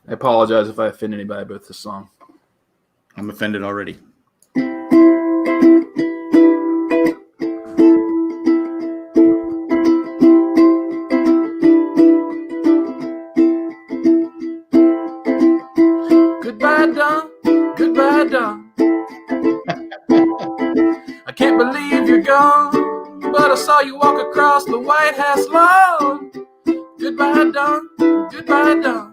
I apologize if I offend anybody with this song. I'm offended already. Goodbye, Don. Goodbye, Don. I can't believe you're gone, but I saw you walk across the White House lawn. Goodbye, Don. Goodbye, Don.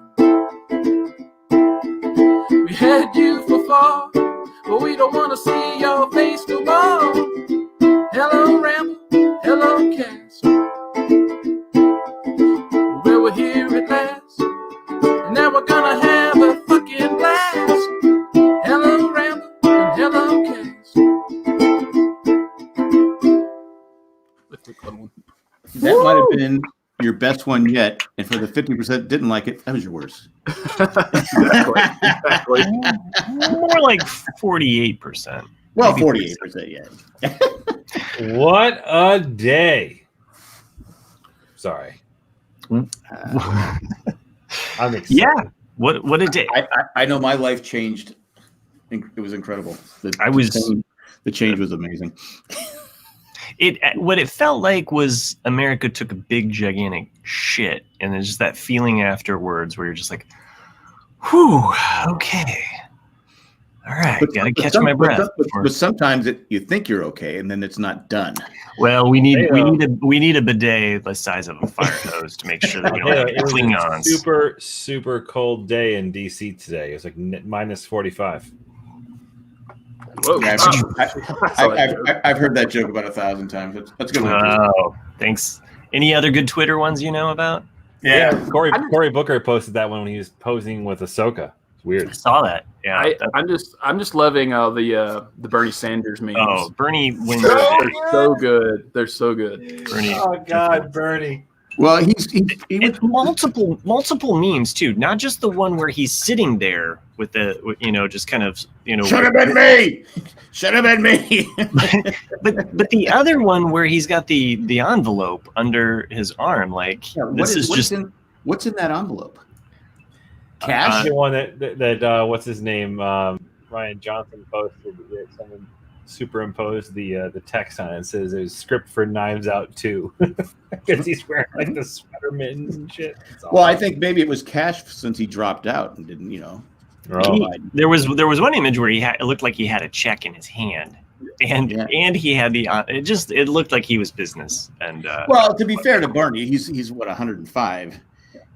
We had you for fall, but we don't want to see your face no more. Hello, Ramble. Hello, Cass. Well, we're here at last, and now we're gonna have a fucking blast. Hello, Ramble, and hello, Cass. That might have been your best one yet, and for the 50% didn't like it, that was your worst. Exactly. More like 48%. Well, 48%, yeah. What a day. Sorry. I'm excited. Yeah. What a day. I know my life changed. It was incredible. The change was amazing. What it felt like was America took a big, gigantic shit, and there's just that feeling afterwards where you're just like, whew, okay. All right, gotta catch my breath. But sometimes you think you're okay, and then it's not done. Well, we need a bidet the size of a fire hose to make sure that we don't have Klingons. Super, super cold day in DC today. It's like minus 45. Whoa. Yeah, I've heard that joke about 1,000 times. That's good. Oh, thanks. Any other good Twitter ones you know about? Yeah, Cory Booker posted that one when he was posing with Ahsoka. It's weird. I saw that. Yeah, I'm just loving the Bernie Sanders memes. Oh, Bernie wins. They're so good. They're so good. Bernie. Oh God, Bernie. Well, It's multiple memes too, not just the one where he's sitting there with just kind of should have been me. Should have been me. but the other one where he's got the envelope under his arm, like what's in that envelope? Cash. The one that what's his name? Ryan Johnson posted. Someone superimposed the text on it. It says there's script for Knives Out 2 because he's wearing like the sweater mittens and shit. Well, I think maybe it was Cash since he dropped out and didn't, There was one image where it looked like he had a check in his hand, and he had it looked like he was business. And well, to be fair to Bernie, he's what 105.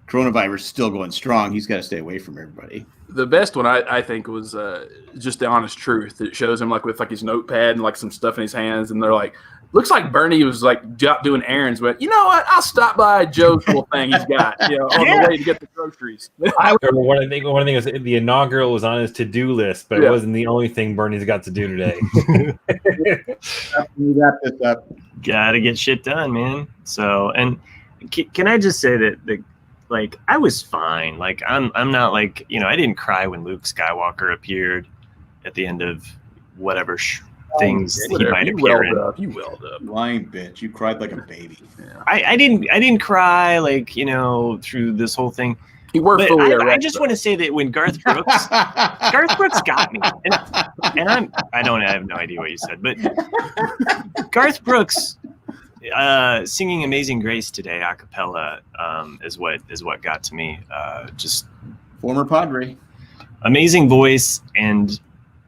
Coronavirus still going strong. He's got to stay away from everybody. The best one I think was just the honest truth. It shows him with his notepad and like some stuff in his hands, and they're like, looks like Bernie was like doing errands. But you know what? I'll stop by Joe's little thing he's got, on the way to get the groceries. I remember one thing was the inaugural was on his to-do list, but it wasn't the only thing Bernie's got to do today. You wrap this up. Gotta get shit done, man. So, and can I just say that like I was fine. Like I'm not like I didn't cry when Luke Skywalker appeared at the end of whatever things he might appear in. You welled up, lying bitch. You cried like a baby. Yeah. I didn't cry like through this whole thing. You were but fully I just want to say that when Garth Brooks got me, and I have no idea what you said, but Garth Brooks. Singing Amazing Grace today a cappella is what got to me. Just former Padre, amazing voice, and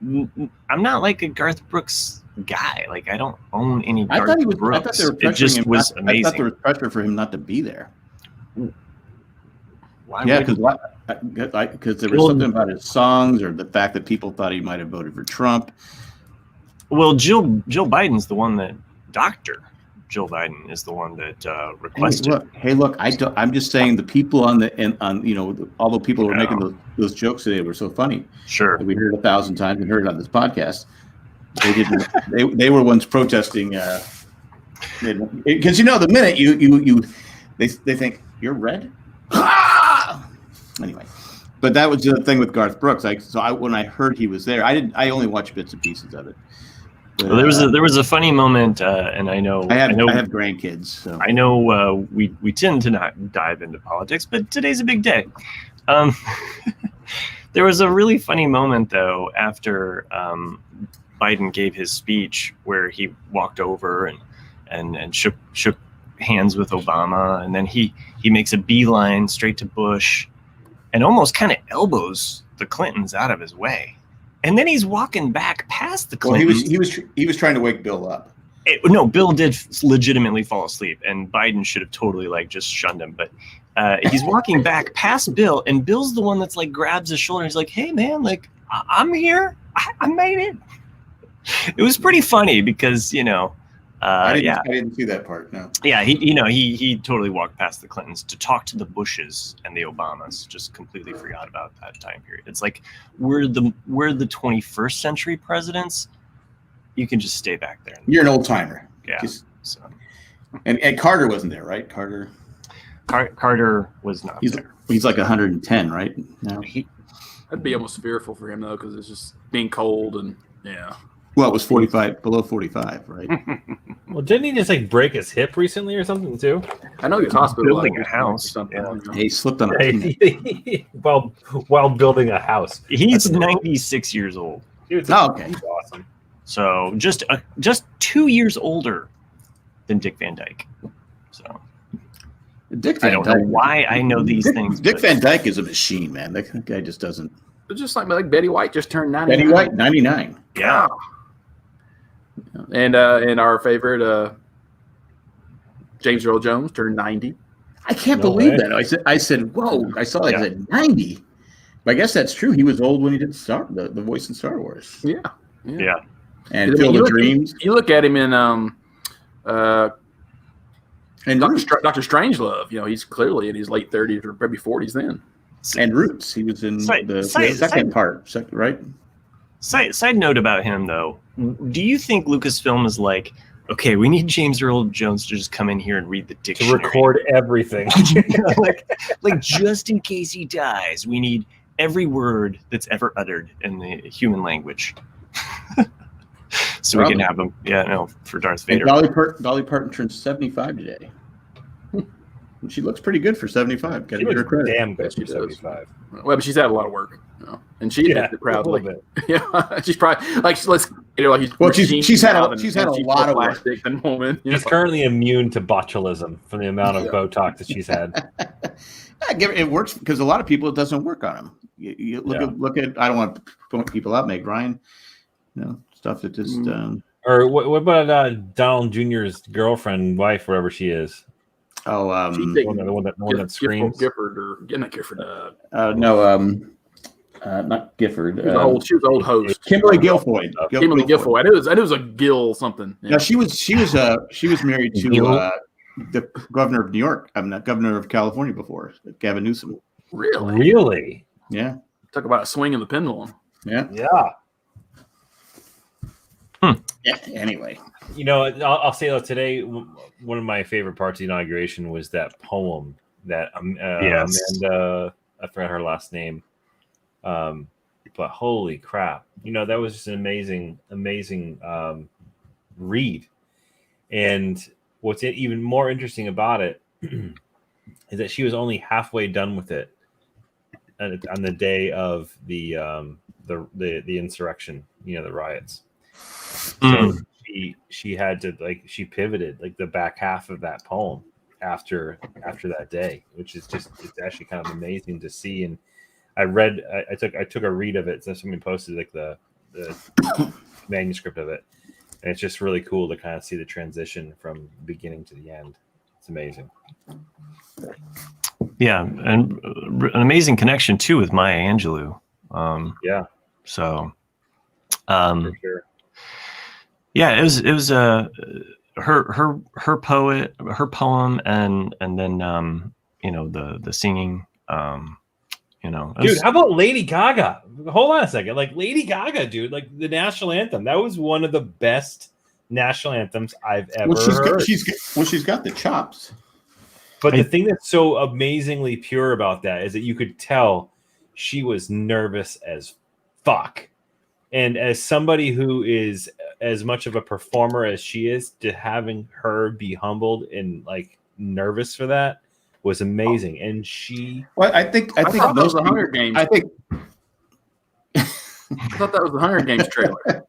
I'm not like a Garth Brooks guy. Like I don't own any Garth Brooks. I thought they were pressuring it just him was not, amazing. I thought there was pressure for him not to be there. Why? Yeah, because there was something about his songs or the fact that people thought he might have voted for Trump. Well, Jill Biden's the one that Jill Biden is the one that requested. Hey, look! I'm just saying the people all the people who were making those jokes today were so funny. Sure, we heard it 1,000 times. We heard it on this podcast. They didn't. they were ones protesting because the minute they think you're red. Anyway, but that was the thing with Garth Brooks. When I heard he was there, I only watched bits and pieces of it. But, well, there was a funny moment, and I have grandkids. So. I know we tend to not dive into politics, but today's a big day. There was a really funny moment though after Biden gave his speech where he walked over and shook hands with Obama, and then he makes a beeline straight to Bush and almost kind of elbows the Clintons out of his way. And then he's walking back past the Clintons. Well, he was trying to wake Bill up. No, Bill did legitimately fall asleep, and Biden should have totally like just shunned him. But he's walking back past Bill, and Bill's the one that's like grabs his shoulder. And he's like, "Hey, man, like I'm here. I made it." It was pretty funny because I didn't see that part. No. Yeah, he totally walked past the Clintons to talk to the Bushes and the Obamas. Just completely forgot about that time period. It's like we're the 21st century presidents. You can just stay back there. You're an old timer. Yeah. So. And Carter wasn't there, right? Carter was not there. He's like 110, right? Now. That'd be almost fearful for him though, because it's just being cold and yeah. Well, it was 45, below 45, right? Well, didn't he just like break his hip recently or something too? I know he was hospitalized. Building a house. Or something. Yeah. He slipped on a while building a house. He's 96 years old. Dude, okay. He's awesome. So just 2 years older than Dick Van Dyke. So Dick Van I don't Dyke. know why I know these things. Dick Van Dyke is a machine, man. That guy just doesn't. But just like Betty White just turned 99. Betty White, 99. Yeah. And our favorite James Earl Jones turned 90. I can't believe that. I said, whoa! I saw it at 90. But I guess that's true. He was old when he did the voice in Star Wars. Yeah. And Field of Dreams. You look at him in and Dr. Strangelove. He's clearly in his late 30s or maybe 40s then. And Roots. He was in the second part, right? Side note about him, though. Do you think Lucasfilm is like, okay, we need James Earl Jones to just come in here and read the dictionary? To record everything. like just in case he dies, we need every word that's ever uttered in the human language. So we can have him, for Darth Vader. And Dolly Parton turned 75 today. She looks pretty good for 75. Got to give her credit. Damn good for 75. Well, but she's had a lot of work, and she did it proudly. Yeah, she's probably she's had a lot of work. Than woman. She's currently immune to botulism from the amount of Botox that she's had. It works because a lot of people it doesn't work on them. You look at. I don't want to point people out, Meg Ryan. Stuff that just. Or what about Donald Jr.'s girlfriend, wife, wherever she is? Oh, the one that screams. Gifford or not Gifford. Not Gifford. She was an old host. Kimberly Guilfoyle. Kimberly Guilfoyle. I knew it was a Gill something. Yeah. No, she was married to the governor of New York. I'm not governor of California before, Gavin Newsom. Really? Yeah. Talk about a swing of the pendulum. Yeah. Yeah. Yeah. Anyway, I'll say though today, one of my favorite parts of the inauguration was that poem that Amanda, I forgot her last name, but holy crap, that was just an amazing read. And what's even more interesting about it is that she was only halfway done with it on the day of the insurrection, the riots. So she had to she pivoted the back half of that poem after that day, which is it's actually kind of amazing to see. And I took a read of it. So somebody posted the manuscript of it, and it's just really cool to kind of see the transition from beginning to the end. It's amazing. Yeah, and an amazing connection too with Maya Angelou. So, for sure. Yeah, it was her poem and then the singing Dude, how about Lady Gaga? Hold on a second. Lady Gaga, dude, the national anthem. That was one of the best national anthems I've ever heard. She's got the chops. But the thing that's so amazingly pure about that is that you could tell she was nervous as fuck. And as somebody who is as much of a performer as she is, to having her be humbled and nervous for that was amazing, and she. Well, I think thought that was the Hunger Games. I think I thought that was the Hunger Games trailer.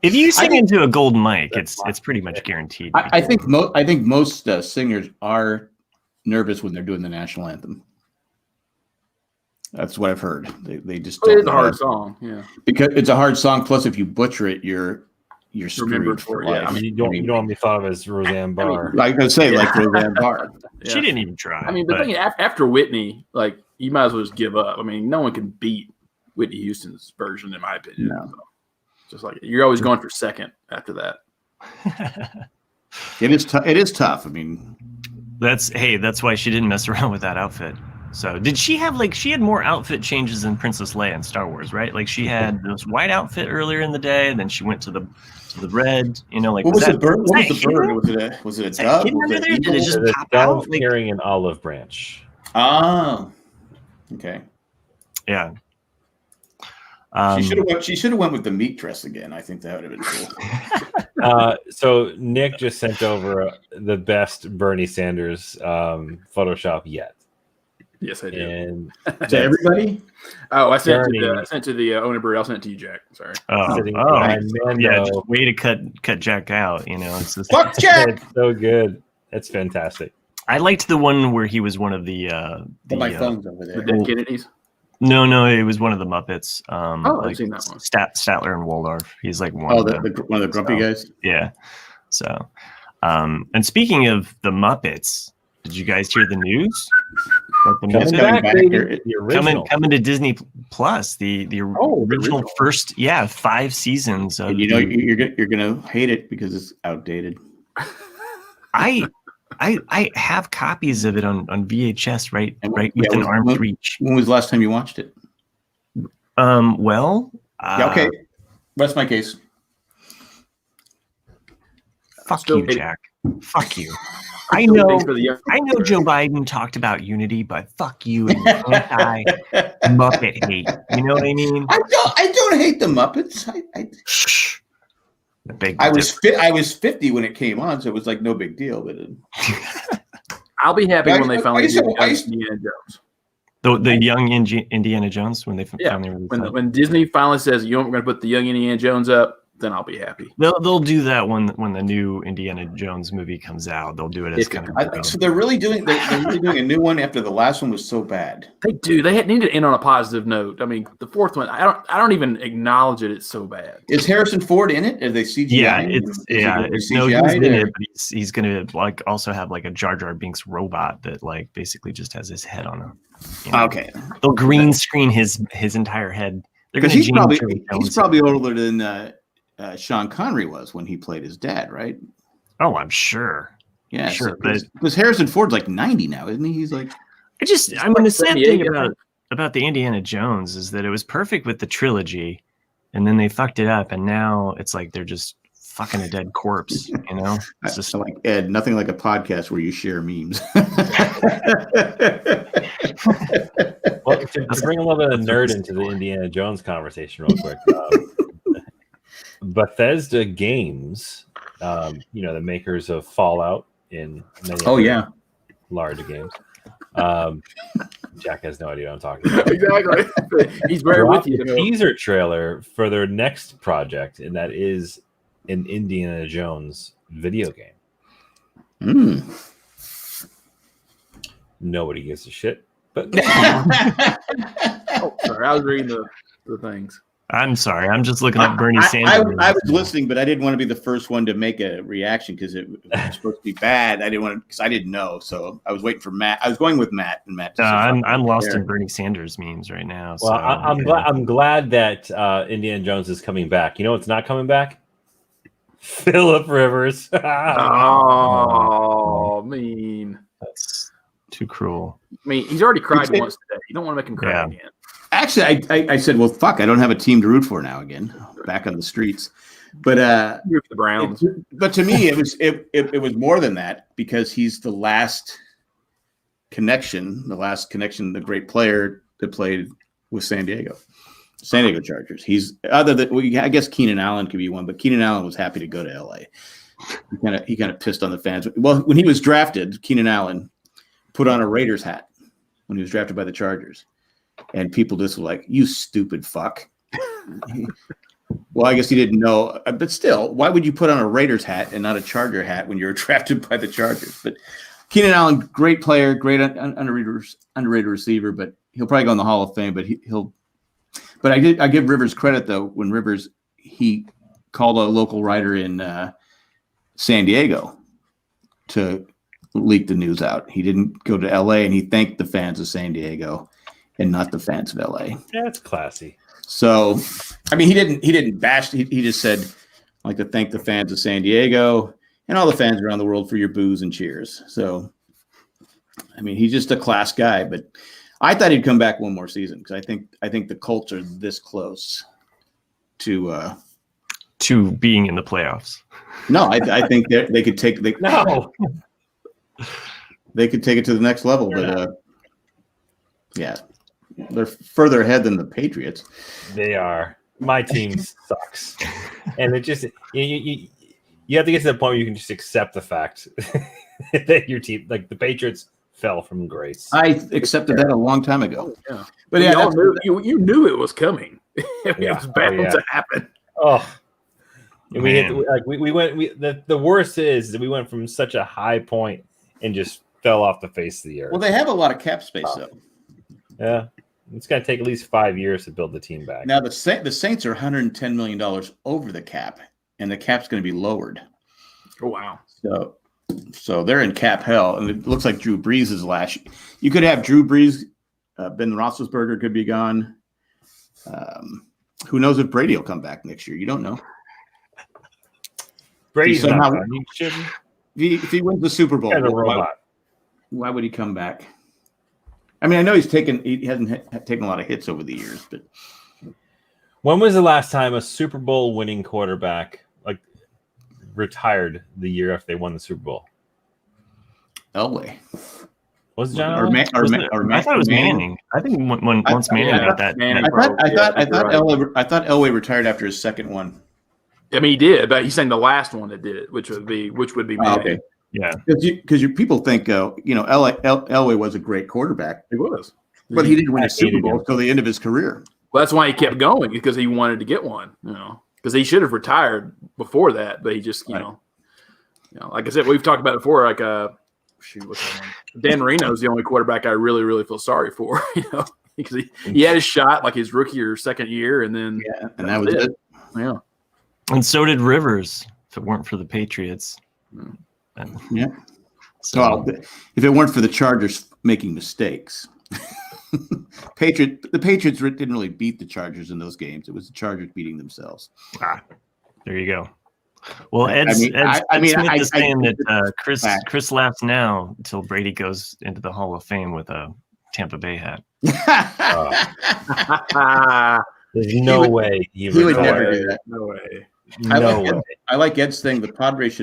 If you sing into a gold mic, it's pretty much guaranteed. I think most singers are nervous when they're doing the national anthem. That's what I've heard. They just don't It's a hard song, yeah. because it's a hard song. Plus, if you butcher it, you're Remembered screwed for for it, life. yeah. I mean, you don't want to be thought of as Roseanne Barr. Like I say, like Roseanne Barr. Yeah. She didn't even try. I mean, the thing after Whitney, like you might as well just give up. I mean, no one can beat Whitney Houston's version, in my opinion. No. So, just like you're always going for second after that. It is tough. I mean, that's why she didn't mess around with that outfit. So did she have she had more outfit changes than Princess Leia in Star Wars, right? Like she had this white outfit earlier in the day, and then she went to the red. what was the bird? What was the bird? Was it a dove? Did it just pop dove out? carrying an olive branch. Oh, okay. Yeah. She should have went with the meat dress again. I think that would have been cool. So Nick just sent over the best Bernie Sanders Photoshop yet. Yes, I did. And to everybody? Oh, I sent to the owner Brew. I'll send it to you, Jack. Sorry. Yeah. Just way to cut Jack out. It's just, Fuck Jack. It's so good. It's fantastic. I liked the one where he was one of the my phone's over there. The Dead Kennedys. No, it was one of the Muppets. I've seen that one. Statler and Waldorf. He's like one. Oh, of one of the grumpy guys. Yeah. So, and speaking of the Muppets, did you guys hear the news? Like the Coming Muppets back, baby. The original. coming to Disney Plus. The original first 5 seasons. Of you're gonna hate it because it's outdated. I have copies of it on VHS right within arm's reach. When was the last time you watched it? Okay. Rest my case. Fuck you, Jack. Fuck you. I know Joe Biden talked about unity, but fuck you and your anti-Muppet hate. You know what I mean? I don't hate the Muppets. Shh. I was 50 when it came on, so it was like no big deal. But I'll be happy when they finally do Indiana Jones. The young Indiana Jones when they finally release when Disney finally says we're going to put the young Indiana Jones up, then I'll be happy. They'll do that when the new Indiana Jones movie comes out. They'll do it as kind of. So they're really doing a new one after the last one was so bad. They do. They need to end on a positive note. I mean, the fourth one, I don't even acknowledge it. It's so bad. Is Harrison Ford in it? Are they CGI? Yeah, he's in it, but he's gonna also have a Jar Jar Binks robot that basically just has his head on him. Okay. They'll green screen his entire head. Because he's probably older than Sean Connery was when he played his dad, right? Oh, I'm sure. Yeah, sure. Because Harrison Ford's 90 now, isn't he? He's like. The sad thing about the Indiana Jones is that it was perfect with the trilogy, and then they fucked it up, and now it's like they're just fucking a dead corpse. It's just like Ed. Nothing like a podcast where you share memes. Well, to bring a little bit of nerd into the Indiana Jones conversation real quick. Bethesda Games, the makers of Fallout in many large games. Jack has no idea what I'm talking about. Exactly. He's very with you. The teaser trailer for their next project, and that is an Indiana Jones video game. Nobody gives a shit. But sorry, I was reading the things. I'm sorry. I'm just looking at Bernie Sanders. I was listening, but I didn't want to be the first one to make a reaction because it was supposed to be bad. I didn't want to because I didn't know. So I was waiting for Matt. I was going with Matt, and Matt. I'm lost in Bernie Sanders memes right now. Well, I'm glad that Indiana Jones is coming back. You know what's not coming back? Phillip Rivers. Oh, mean. That's too cruel. I mean, he's already cried once today. You don't want to make him cry again. Actually, I said, well, fuck, I don't have a team to root for now again. Back on the streets. But root for the Browns. But to me, it was more than that because he's the last connection, the great player that played with San Diego Chargers. He's I guess Keenan Allen could be one, but Keenan Allen was happy to go to LA. he kind of pissed on the fans. Well, when he was drafted, Keenan Allen put on a Raiders hat when he was drafted by the Chargers, and people just were like, "You stupid fuck." Well, I guess he didn't know, but still, why would you put on a Raiders hat and not a Charger hat when you were drafted by the Chargers? But Keenan Allen, great player, great underrated receiver, but he'll probably go in the Hall of Fame. But he'll. But I give Rivers credit though. When Rivers he called a local writer in San Diego to leak the news out. He didn't go to L.A. and he thanked the fans of San Diego and not the fans of L.A. Yeah, that's classy. So, I mean, he didn't bash. He just said, "I'd like to thank the fans of San Diego and all the fans around the world for your boos and cheers." So, I mean, he's just a class guy. But I thought he'd come back one more season because I think the Colts are this close to being in the playoffs. No, I think they could take they could take it to the next level. But yeah. They're further ahead than the Patriots. They are. My team sucks, and it just you have to get to the point where you can just accept the fact that your team, like the Patriots, fell from grace. I accepted that a long time ago. Yeah, but yeah, you knew it was coming. It was bound to happen. Oh, and we hit we went. The worst is that we went from such a high point and just fell off the face of the earth. Well, they have a lot of cap space though. Yeah. It's going to take at least 5 years to build the team back. Now, the Saints are $110 million over the cap, and the cap's going to be lowered. Oh, wow. So they're in cap hell, and it looks like Drew Brees is last. You could have Drew Brees, Ben Roethlisberger could be gone. Who knows if Brady will come back next year? You don't know. Brady's not done. If he wins the Super Bowl, why would he come back? I mean, I know he hasn't taken a lot of hits over the years, but when was the last time a Super Bowl winning quarterback retired the year after they won the Super Bowl? Elway. Was it John? I thought it was Manning. I think once Manning got that. I thought Elway retired after his second one. I mean, he did, but he's saying the last one that did it, which would be Manning. Okay. Yeah, because people think Elway was a great quarterback. He was, but he didn't win a Super Bowl until the end of his career. Well, that's why he kept going, because he wanted to get one. Because he should have retired before that, but he just like I said, we've talked about it before. Like what's that name? Dan Marino's the only quarterback I really, really feel sorry for. Because he had his shot like his rookie or second year, and then and that was it. Yeah, and so did Rivers. If it weren't for the Patriots. Yeah. So if it weren't for the Chargers making mistakes, the Patriots didn't really beat the Chargers in those games. It was the Chargers beating themselves. There you go. Well, Ed's saying that Chris laughs now until Brady goes into the Hall of Fame with a Tampa Bay hat. There's no way he would never do that. No way. I like Ed's thing. The Padres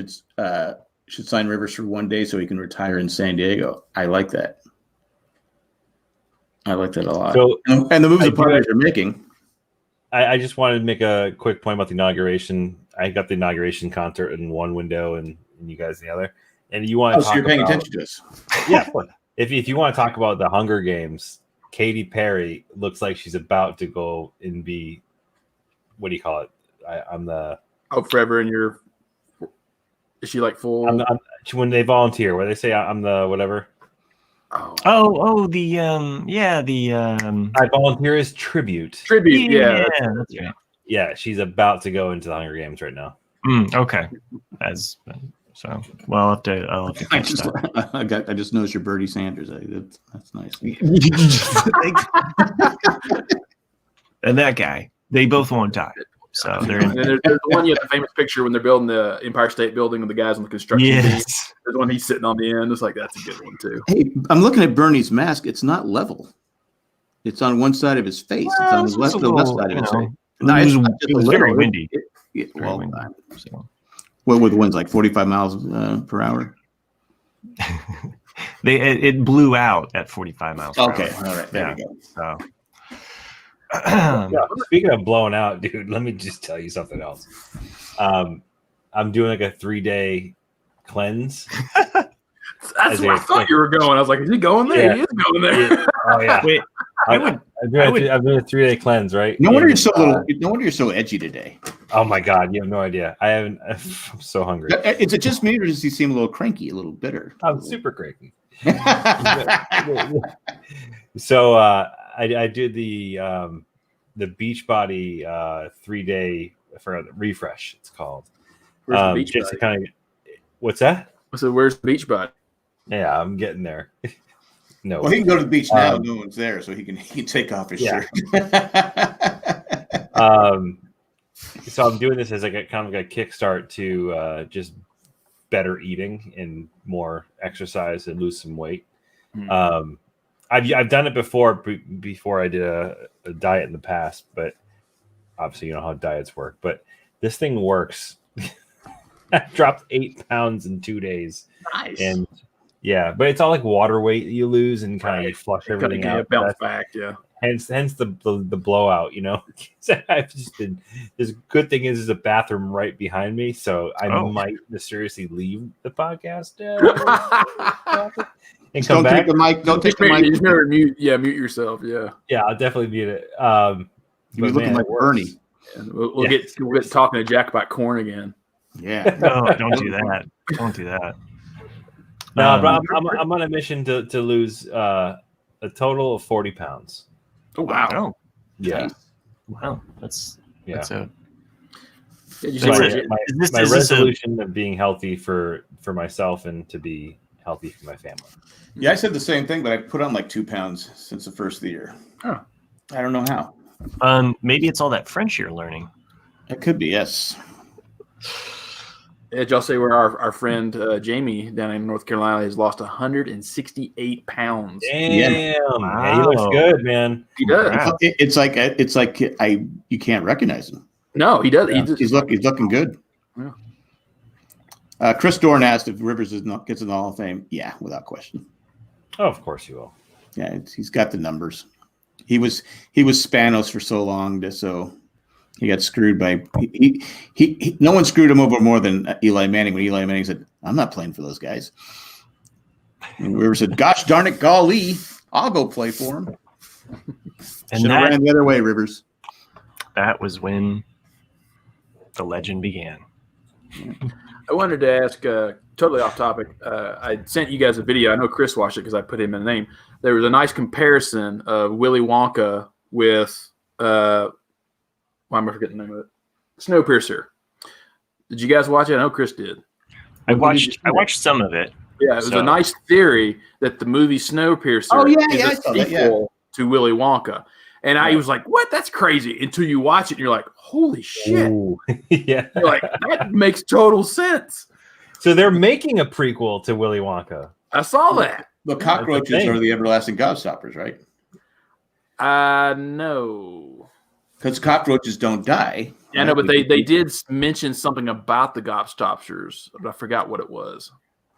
should sign Rivers for 1 day so he can retire in San Diego. I like that. I like that a lot. So, and the moves the Padres are making. I just wanted to make a quick point about the inauguration. I got the inauguration concert in one window and you guys in the other. And you want to talk so you're paying attention to this. Yeah. If you want to talk about the Hunger Games, Katy Perry looks like she's about to go and be, what do you call it? I'm the forever in your. Is she like full? When they volunteer, where they say I'm the whatever. The I volunteer as tribute. Yeah, that's right. Yeah, she's about to go into the Hunger Games right now. Okay, I'll have to catch that. I just noticed your Bernie Sanders. That's nice. And that guy, they both won't die. So they're in. And then there's the one, the famous picture when they're building the Empire State Building with the guys on the construction team. There's one he's sitting on the end. It's like, that's a good one too. Hey, I'm looking at Bernie's mask. It's not level. It's on one side of his face. It's on the left side of his face. No, it was very windy. What were the winds, like 45 miles per hour? It blew out at 45 miles per hour. Okay, all right, there we go. So. Speaking of blowing out, dude, let me just tell you something else. I'm doing like a 3-day cleanse. That's where I thought you were going. I was like, is he going there? Yeah. He is going there. Oh yeah. Wait, I'm doing a 3-day cleanse, right? No wonder And, No wonder you're so edgy today. oh my god, you have no idea. I'm so hungry. Is it just me, or does he seem a little cranky, a little bitter? I'm super cranky. So I did the Beachbody 3-day for refresh. It's called. Where's the beach just to body? kind of. What's that? I said, where's the beach body? Yeah, I'm getting there. No. Well, he can go to the beach now. No one's there, so he can take off his shirt. So I'm doing this as like a kind of like a kickstart to just better eating and more exercise and lose some weight. I've done it before I did a diet in the past, but obviously you know how diets work. But this thing works. I dropped 8 pounds in 2 days. Nice. And yeah, but it's all like water weight you lose and kind of flush everything out. Bounce back, yeah. Hence the blowout, you know. I've just been. This good thing is there's a bathroom right behind me, so I might mysteriously leave the podcast and come back. Take the mic. Don't take the mic. You never mute. Yeah, mute yourself. Yeah. Yeah, I'll definitely mute it. You're looking like Bernie. Yeah, we'll get talking to Jack about corn again. Yeah. No, don't do that. Don't do that. No, but I'm on a mission to lose a total of 40 pounds. Oh wow! Oh, Yeah. wow. That's a. My resolution of being healthy for myself and to be healthy for my family. Yeah, I said the same thing, but I put on like 2 pounds since the first of the year. Huh. I don't know how. Maybe it's all that French you're learning. It could be, yes. Did y'all say where our friend Jamie down in North Carolina has lost 168 pounds? Damn, Wow. Yeah, he looks good, man. He does. Wow. It's like you can't recognize him. No, he does. Yeah. He's looking good. Yeah. Chris Dorn asked if Rivers gets in the Hall of Fame. Yeah, without question. Oh, of course you will. Yeah, he's got the numbers. He was Spanos for so long, so he got screwed by he no one screwed him over more than Eli Manning when Eli Manning said, "I'm not playing for those guys." And Rivers said, "Gosh darn it, golly, I'll go play for him." And Should have ran the other way, Rivers. that was when the legend began. I wanted to ask, totally off topic. I sent you guys a video. I know Chris watched it because I put him in the name. There was a nice comparison of Willy Wonka with why am I forgetting the name of it? Snowpiercer. Did you guys watch it? I know Chris did. I watched some of it. Yeah, it was a nice theory that the movie Snowpiercer is a sequel to Willy Wonka. And I was like, what? That's crazy. Until you watch it and you're like, holy shit. Ooh. Yeah. You're like, that makes total sense. So they're making a prequel to Willy Wonka. I saw that. The cockroaches are the everlasting gobstoppers, right? No. Because cockroaches don't die. Yeah, no, but they did mention something about the gobstoppers, but I forgot what it was.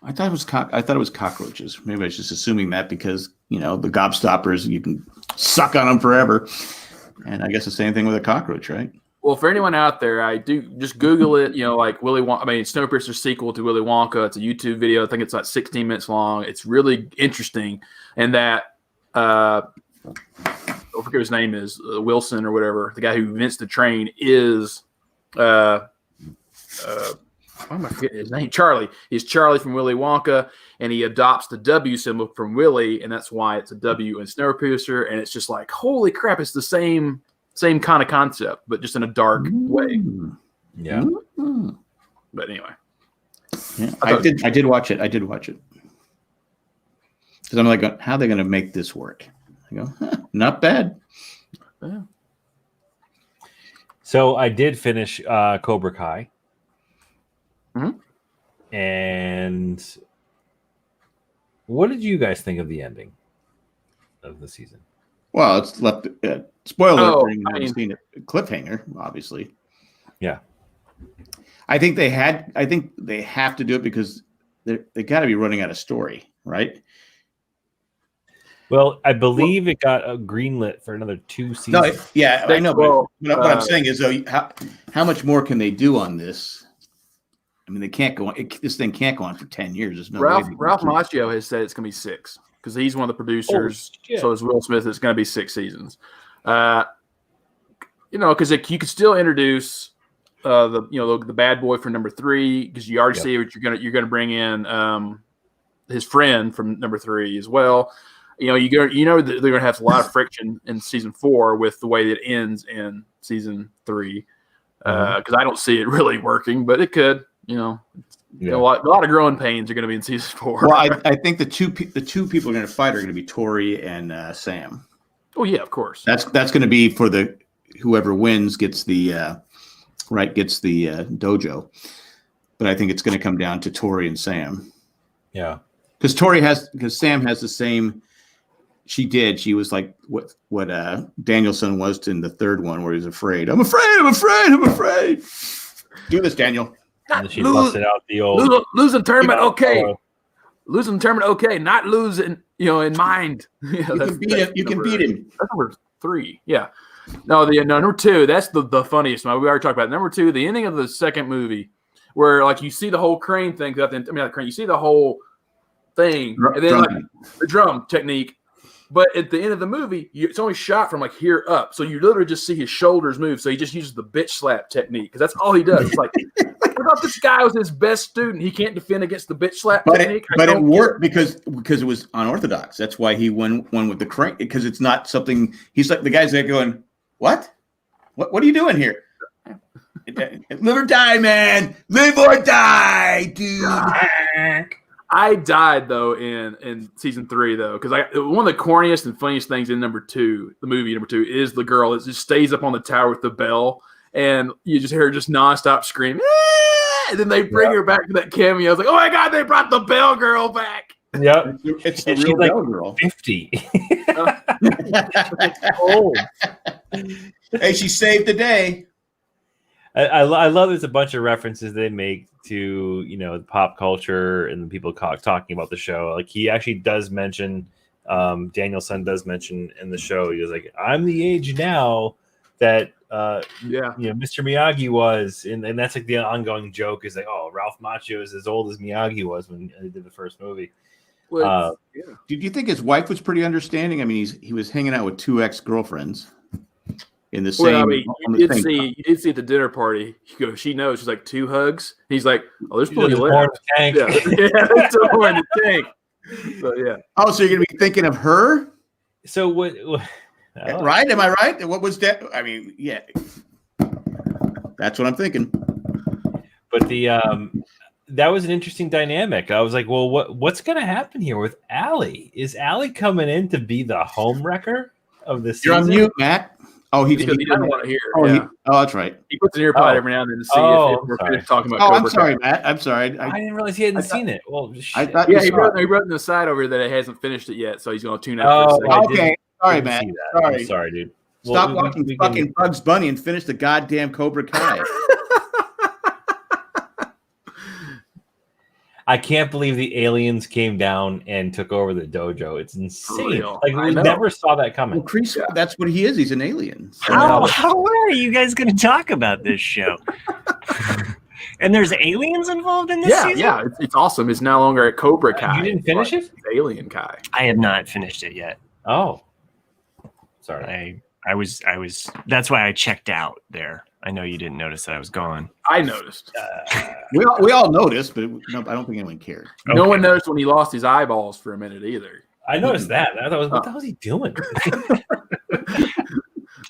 I thought it was cockroaches. Maybe I was just assuming that because the gobstoppers, you can suck on them forever. And I guess the same thing with a cockroach, right? Well, for anyone out there, I do just Google it. Like Willy Wonka. I mean, Snowpiercer sequel to Willy Wonka. It's a YouTube video. I think it's like 16 minutes long. It's really interesting, and that I forget what his name is, Wilson or whatever. The guy who invents the train is why am I forgetting his name? Charlie. He's Charlie from Willy Wonka, and he adopts the W symbol from Willy, and that's why it's a W in Snowpiercer. And it's just like, holy crap! It's the same kind of concept, but just in a dark way. Yeah. But anyway, yeah, I did watch it. Because I'm like, how are they going to make this work? I go, not bad. Yeah. So I did finish Cobra Kai. Mm-hmm. And what did you guys think of the ending of the season? Well, it's left. Spoiler for anyone who I mean, hasn't seen it. Cliffhanger, obviously. Yeah. I think they have to do it because they got to be running out of story, right? Well, I believe it got greenlit for another 2 seasons. No, I know. Well, but what I'm saying is, though, how much more can they do on this? I mean, they can't go on. This thing can't go on for 10 years. There's no Ralph way. Ralph Macchio has said it's going to be 6 because he's one of the producers. shit. So is Will Smith. It's going to be 6 seasons. Because you could still introduce the bad boy for number 3 because you already see what you're gonna bring in his friend from number 3 as well. They're gonna have a lot of friction in season 4 with the way that it ends in season 3 because I don't see it really working, but it could. A lot of growing pains are going to be in season 4. Well, I think the two people are going to fight are going to be Tori and Sam. Oh yeah, of course. That's going to be for the whoever wins gets the dojo. But I think it's going to come down to Tori and Sam. Yeah, because Sam has the same. She was like what Danielson was in the third one, where he's afraid. I'm afraid. Do this, Daniel. and she busted out the old losing tournament. Okay, losing tournament. Okay, not losing. In mind. You can beat him. That's number 3. Yeah. No, number 2. That's the funniest one. We already talked about it. Number 2. The ending of the second movie, where like you see the whole crane thing. Not the crane. You see the whole thing, and then like the drum technique. But at the end of the movie, it's only shot from like here up, so you literally just see his shoulders move. So he just uses the bitch slap technique because that's all he does. It's like, what about this guy was his best student? He can't defend against the bitch slap technique. But it worked because it was unorthodox. That's why he won with the crane, because it's not something. He's like the guy's there going, what are you doing here? Live or die, man. Live or die, dude. I died though in season 3 though, because one of the corniest and funniest things in number 2, the movie number 2, is the girl that just stays up on the tower with the bell, and you just hear her just nonstop scream, and then they bring her back to that cameo. I was like, oh my god, they brought the bell girl back. Yep, it's the real bell girl. 50. Old. Hey, she saved the day. I love there's a bunch of references they make to pop culture and the people talking about the show. Like he actually does mention, Danielson does mention in the show, he was like, I'm the age now that Mr. Miyagi was, and that's like the ongoing joke is like, oh, Ralph Macchio is as old as Miyagi was when he did the first movie. Did you think his wife was pretty understanding? I mean, he was hanging out with 2 ex-girlfriends. In the same, you did see at the dinner party. She knows. She's like 2 hugs. He's like, oh, there's plenty left. Yeah, there's still more in the tank. So yeah. Oh, so you're gonna be thinking of her? So what right? Am I right? What was that? I mean, yeah, that's what I'm thinking. But that was an interesting dynamic. I was like, well, what's gonna happen here with Allie? Is Allie coming in to be the home wrecker of the season? You're on mute, Matt. Oh, he doesn't want to hear. That's right. He puts an earpod every now and then to see if we're talking about. I'm sorry, Matt. I'm sorry. I didn't realize he hadn't seen it. Well, I thought he wrote in the side over that it hasn't finished it yet, so he's going to tune out. Okay. Sorry, Matt. Sorry. I'm sorry, dude. Stop watching fucking Bugs Bunny and finish the goddamn Cobra Kai. I can't believe the aliens came down and took over the dojo. It's insane. Like we never saw that coming. Well, Chris, that's what he is. He's an alien. How are you guys going to talk about this show? And there's aliens involved in this season? Yeah, it's awesome. It's no longer at Cobra Kai. You didn't finish it? It's Alien Kai. I have not finished it yet. Oh, sorry. I was. That's why I checked out there. I know you didn't notice that I was gone. I noticed. We all noticed, but no, I don't think anyone cared. Okay. No one noticed when he lost his eyeballs for a minute either. I noticed that. I thought, what the hell was he doing?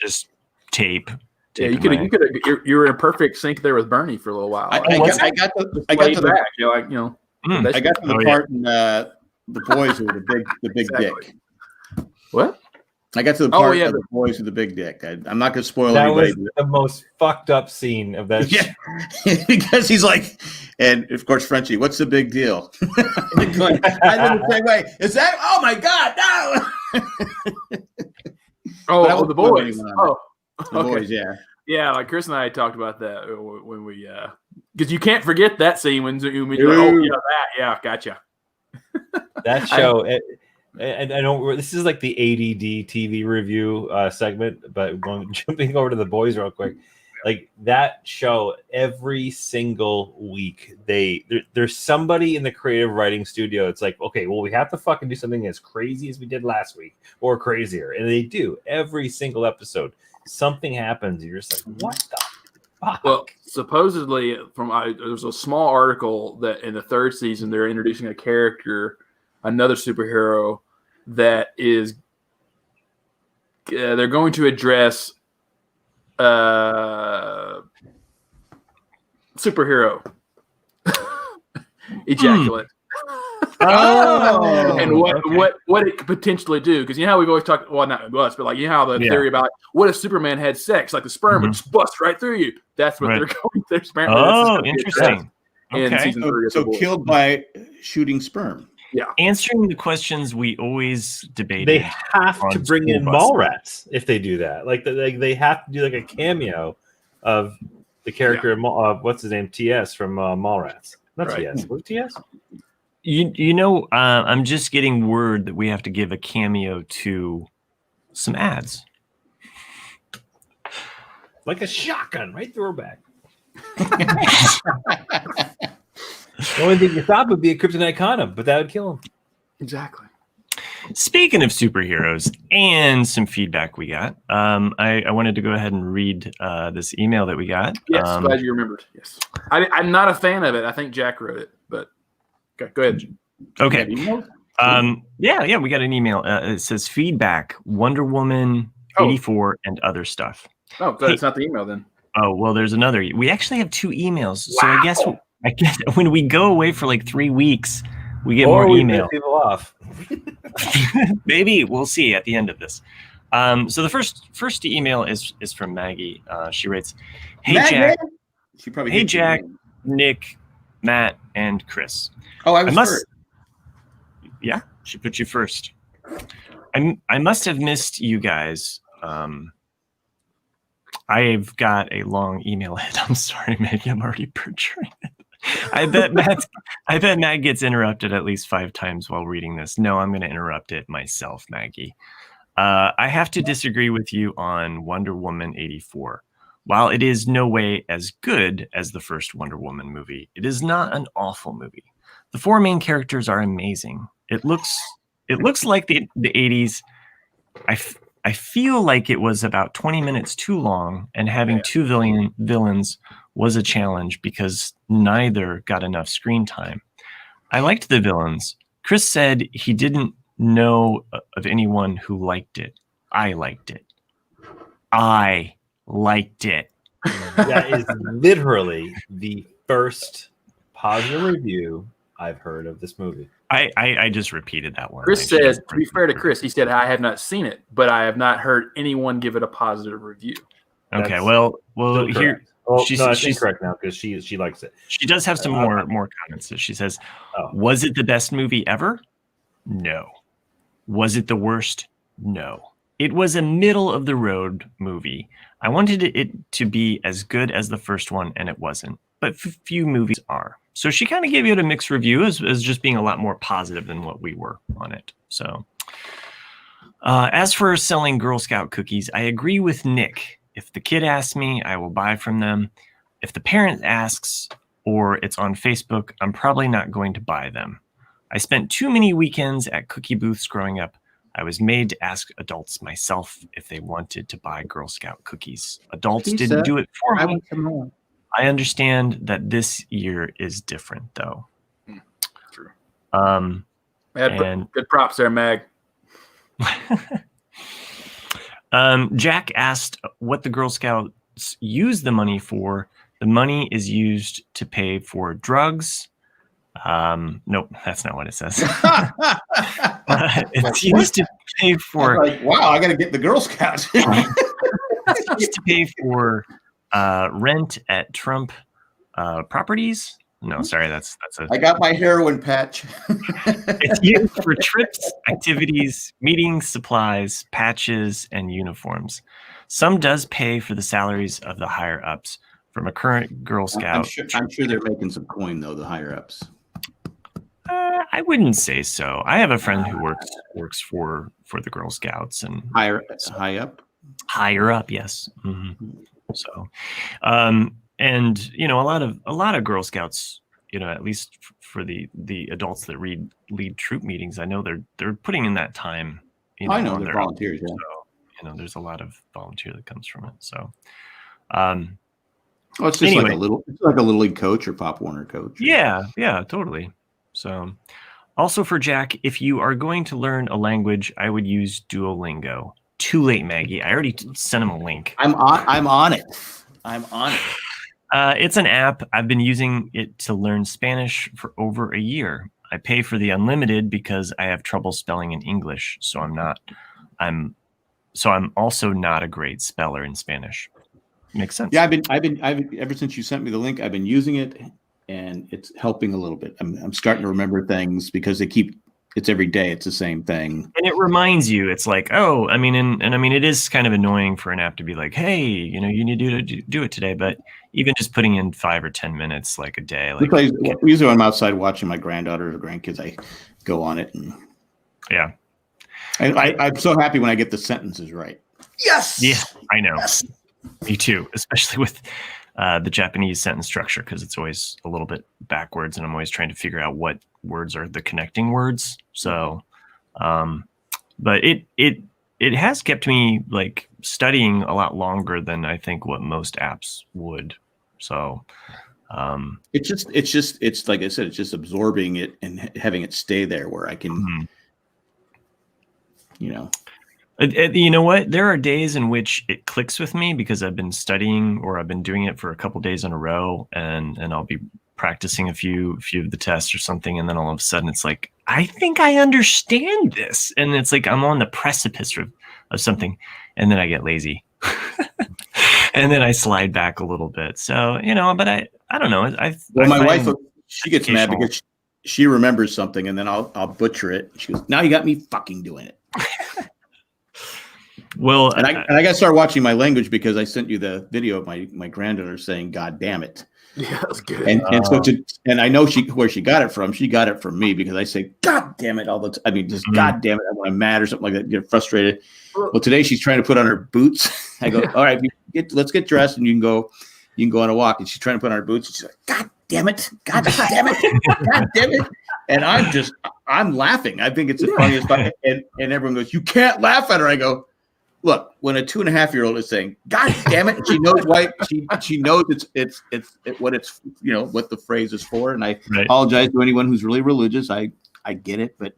Just tape. Yeah, you were in perfect sync there with Bernie for a little while. I got to the part in the boys with the big dick. What? I got to the part of the boys with the big dick. I'm not going to spoil anybody. That was the most fucked up scene of that. Yeah, because he's like, and of course, Frenchie, what's the big deal? I did the same way. Is that? Oh my God, no! The boys. The boys, yeah. Yeah, like Chris and I talked about that when we, because you can't forget that scene when you're gotcha. That show. And I don't. This is like the ADD TV review segment, but jumping over to the boys real quick. Like that show, every single week, there's somebody in the creative writing studio. It's like, okay, well, we have to fucking do something as crazy as we did last week, or crazier, and they do every single episode. Something happens, and you're just like, what the fuck? Well, supposedly, there's a small article that in the third season they're introducing a character, another superhero that is. They're going to address superhero ejaculate. Oh, And what it could potentially do, because you know how we've always talked, well, not us, but like you know how the theory about what if Superman had sex, like the sperm would just bust right through you. That's what they're going through. Apparently, Oh, interesting. In season 3 so killed by shooting sperm. Yeah, Answering the questions we always debated. They have to on bring in School Bus. Mallrats if they do that. Like they have to do like a cameo of the character of what's his name, TS from Mallrats. Not Right. TS. What's TS? You know, I'm just getting word that we have to give a cameo to some ads. Like a shotgun right through her back. The only thing you thought would be a kryptonite condom, but that would kill him. exactly. Speaking of superheroes and some feedback we got, I wanted to go ahead and read this email that we got. Yes, glad you remembered. Yes, I'm not a fan of it. I think Jack wrote it, but okay, go ahead. Okay. Yeah, we got an email. It says feedback, Wonder Woman 84 and other stuff. Oh, good. It's not the email then. Oh, well, there's another. We actually have 2 emails. So I guess when we go away for like 3 weeks, we get more email. People off. Maybe we'll see at the end of this. So the first email is from Maggie. She writes, "Hey Maggie? Jack, She probably hey hates you. Jack, Nick, Matt, and Chris. Oh, I was first. Yeah, she put you first. I must have missed you guys. I've got a long email head. I'm sorry, Maggie. I'm already butchering it. I bet Matt gets interrupted at least 5 times while reading this. No, I'm going to interrupt it myself, Maggie. I have to disagree with you on Wonder Woman 84. While it is no way as good as the first Wonder Woman movie, it is not an awful movie. The 4 main characters are amazing. It looks like the 80s. I feel like it was about 20 minutes too long, and having 2 villains was a challenge because neither got enough screen time. I liked the villains. Chris said he didn't know of anyone who liked it. I liked it. I liked it. That is literally the first positive review I've heard of this movie. I just repeated that one. Chris says, to be fair to Chris, he said, I have not seen it, but I have not heard anyone give it a positive review. Okay, That's well, still here correct. Oh, she's she's correct now because she likes it. she does have some more comments. So she says, "Was it the best movie ever? No. Was it the worst? No. It was a middle of the road movie. I wanted it to be as good as the first one, and it wasn't. But few movies are." So she kind of gave it a mixed review as just being a lot more positive than what we were on it. So as for selling Girl Scout cookies, I agree with Nick. If the kid asks me, I will buy from them. If the parent asks or it's on Facebook, I'm probably not going to buy them. I spent too many weekends at cookie booths growing up. I was made to ask adults myself if they wanted to buy Girl Scout cookies. Adults didn't do it for me. I understand that this year is different, though. True. And Good props there, Mag. Jack asked what the Girl Scouts use the money for. The money is used to pay for drugs. Nope, that's not what it says. It's used to pay for. Wow, I got to get the Girl Scouts. It's used to pay for rent at Trump properties. No, sorry, that's a. I got my heroin patch. It's used for trips, activities, meetings, supplies, patches, and uniforms. Some does pay for the salaries of the higher ups. From a current Girl Scout, I'm sure they're making some coin though. The higher ups. I wouldn't say so. I have a friend who works for the Girl Scouts and Higher up. higher up. Yes. Mm-hmm. So, and a lot of Girl Scouts, at least for the adults that lead troop meetings, I know they're putting in that time. I know on they're their own. volunteers. Yeah. So, there's a lot of volunteer that comes from it. So, it's just like a little league coach or Pop Warner coach. Yeah, totally. So, also for Jack, if you are going to learn a language, I would use Duolingo. Too late, Maggie. I already sent him a link. I'm on it. It's an app. I've been using it to learn Spanish for over a year. I pay for the unlimited because I have trouble spelling in English, so I'm also not a great speller in Spanish. Makes sense. Yeah, I've been ever since you sent me the link, I've been using it, and it's helping a little bit. I'm starting to remember things because it's every day. It's the same thing. And it reminds you, it's like, oh, I mean, it is kind of annoying for an app to be like, hey, you need to do it today. But even just putting in 5 or 10 minutes, like a day, usually when I'm outside watching my granddaughter or grandkids, I go on it. And yeah. I'm so happy when I get the sentences right. Yes. Yeah, I know. Yes. Me too, especially with the Japanese sentence structure, because it's always a little bit backwards, and I'm always trying to figure out what words are the connecting words. So, but it has kept me like studying a lot longer than I think what most apps would. So, it's like I said, it's just absorbing it and having it stay there where I can, You know what? There are days in which it clicks with me because I've been studying or I've been doing it for a couple days in a row, and I'll be practicing a few of the tests or something, and then all of a sudden it's like, I think I understand this, and it's like I'm on the precipice of something, and then I get lazy, and then I slide back a little bit. So but I don't know. My wife, she gets mad because she remembers something, and then I'll butcher it. She goes, "Now you got me fucking doing it." Well, and I got to start watching my language because I sent you the video of my granddaughter saying "God damn it." Yeah, that's good. And I know where she got it from. She got it from me because I say "God damn it" all the time. I mean, just "God damn it" when I'm mad or something like that. Get frustrated. Well, today she's trying to put on her boots. I go, "All right, let's get dressed and you can go on a walk." And she's trying to put on her boots. And she's like, "God damn it! God damn it! God damn it!" And I'm laughing. I think it's the funniest thing. And everyone goes, "You can't laugh at her." I go, "Look, when a 2.5-year-old is saying, 'God damn it,' she knows why. She knows it's what it's what the phrase is for." And I apologize to anyone who's really religious. I get it, but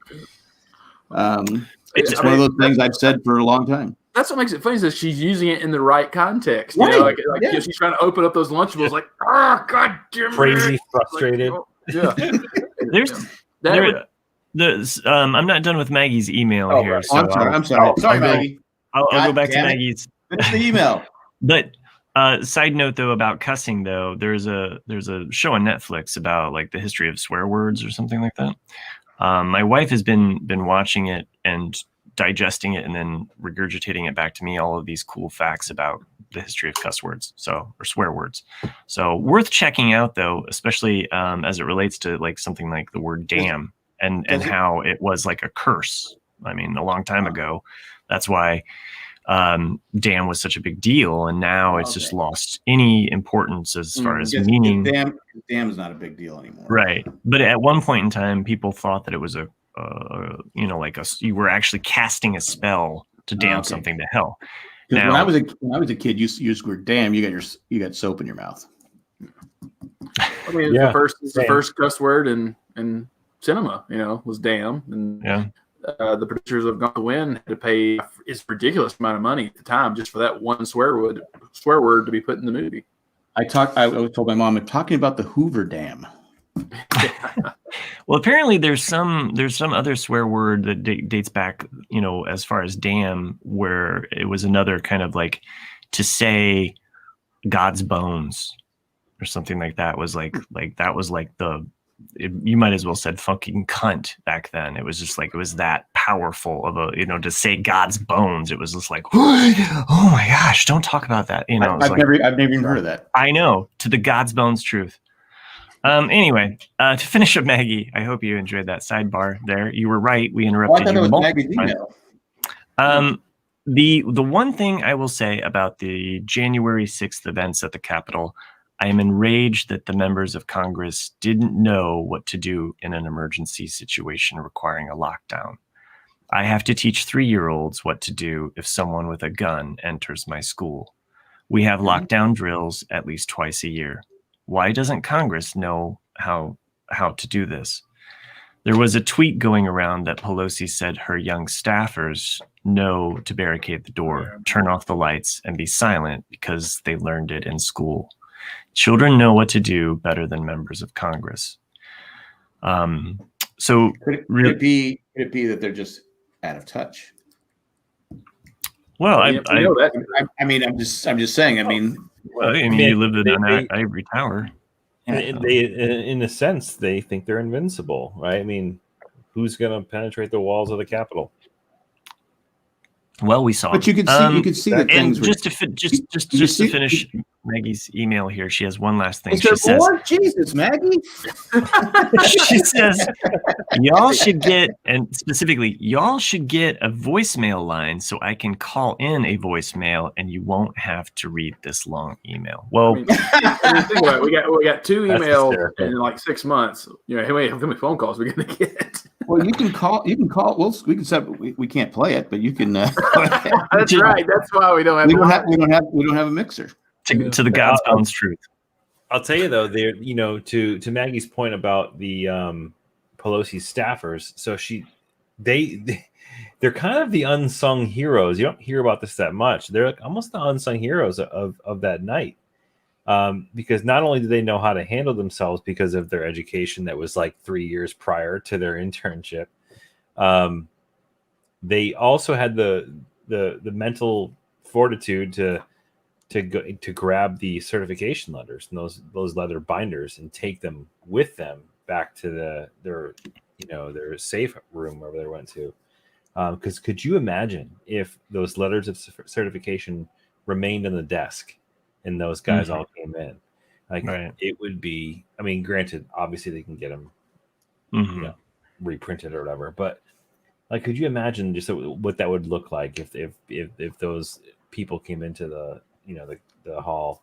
it's one of those things I've said for a long time. That's what makes it funny is that she's using it in the right context. Right. She's trying to open up those Lunchables, like, God damn it. Crazy, frustrated. I'm not done with Maggie's email here. So I'm sorry. Sorry, Maggie. I'll go back to Maggie's. Finish the email. But side note though about cussing though, there's a show on Netflix about like the history of swear words or something like that. My wife has been watching it and digesting it and then regurgitating it back to me, all of these cool facts about the history of cuss words, or swear words. So worth checking out though, especially as it relates to like something like the word damn and how it was like a curse. I mean, a long time ago. That's why damn was such a big deal, and now it's just lost any importance as far as meaning. Damn is not a big deal anymore, right? But at one point in time, people thought that it was you were actually casting a spell to damn something to hell. Now, when I was a kid, you used the word damn, you got soap in your mouth. I mean, the first cuss word in cinema, was damn, and the producers of Gone to Win had to pay a ridiculous amount of money at the time just for that one swear word to be put in the movie. I told my mom, I'm talking about the Hoover Dam. Well, apparently there's some other swear word that dates back, as far as damn, where it was another kind of like to say God's bones or something like that was like that was like you might as well said fucking cunt back then. It was just like, it was that powerful of a, to say God's bones. It was just like, oh my gosh, don't talk about that. I've never even heard of that. I know, to the God's bones truth. Anyway, to finish up Maggie, I hope you enjoyed that sidebar there. You were right. We interrupted you multiple times. The one thing I will say about the January 6th events at the Capitol, I am enraged that the members of Congress didn't know what to do in an emergency situation requiring a lockdown. I have to teach 3-year-olds what to do if someone with a gun enters my school. We have lockdown drills at least twice a year. Why doesn't Congress know how to do this? There was a tweet going around that Pelosi said her young staffers know to barricade the door, turn off the lights, and be silent because they learned it in school. Children know what to do better than members of Congress. So Could it be that they're just out of touch? Well, You know that. I mean, I'm just saying. I mean, you lived in an ivory tower. In a sense, they think they're invincible, right? I mean, who's going to penetrate the walls of the Capitol? Well, we saw. But you could see that things. Just to finish Maggie's email here, she has one last thing. Is there more? Jesus, Maggie. She says, y'all should get a voicemail line so I can call in a voicemail and you won't have to read this long email. Well, think about it. We got 2 emails in like 6 months. You know, how many phone calls we're gonna get? Well, you can call. Well, we can set. We can't play it, but you can. That's right. That's why we don't have. We don't have a mixer. To the God's honest truth. I'll tell you though, they're to Maggie's point about the Pelosi staffers. So they're kind of the unsung heroes. You don't hear about this that much. They're like almost the unsung heroes of that night, because not only do they know how to handle themselves because of their education that was like 3 years prior to their internship, they also had the mental fortitude to grab the certification letters and those leather binders and take them with them back to their safe room wherever they went to. Because could you imagine if those letters of certification remained on the desk and those guys all came in? Like, It would be. I mean, granted, obviously they can get them, reprinted or whatever. But like, could you imagine just what that would look like if those people came into the hall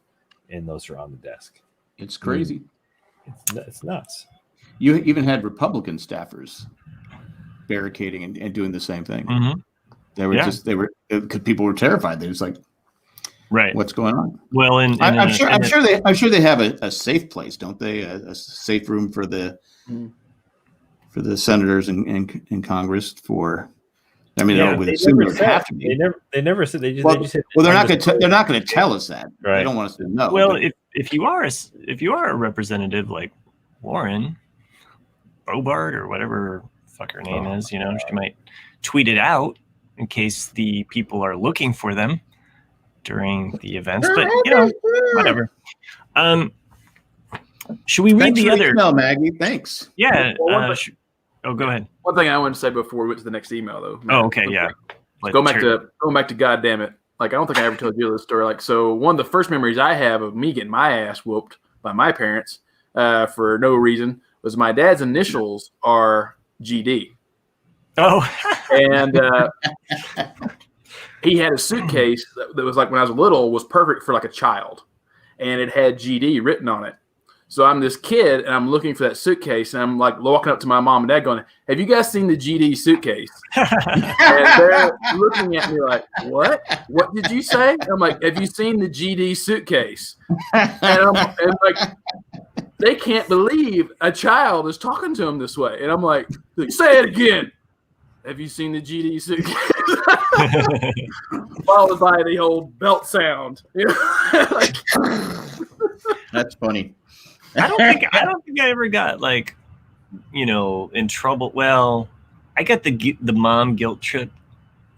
and those are on the desk? It's crazy. It's nuts. You even had Republican staffers barricading and doing the same thing. They were because people were terrified. They was like, right, what's going on? Well, I'm sure they have a safe place, don't they? A safe room for the senators in Congress for. I mean, they have to be. They never said. They just said, well, they're not going to tell us that. Right. They don't want us to know. Well, if you are a representative like Lauren Bobart or whatever fuck her name is, she might tweet it out in case the people are looking for them during the events. But whatever. Should we read the other email, Maggie? Thanks. Yeah. Go ahead. One thing I wanted to say before we went to the next email, though. Oh, okay, yeah. Going back to goddamn it. Like, I don't think I ever told you this story. Like, so one of the first memories I have of me getting my ass whooped by my parents for no reason was my dad's initials are GD. Oh. And he had a suitcase that was like, when I was little, was perfect for like a child. And it had GD written on it. So I'm this kid, and I'm looking for that suitcase, and I'm like walking up to my mom and dad going, have you guys seen the GD suitcase? And they're looking at me like, what? What did you say? I'm like, have you seen the GD suitcase? And like, they can't believe a child is talking to them this way. And I'm like, say it again. Have you seen the GD suitcase? Followed by the old belt sound. Like, that's funny. I don't think I ever got in trouble. Well, I got the mom guilt trip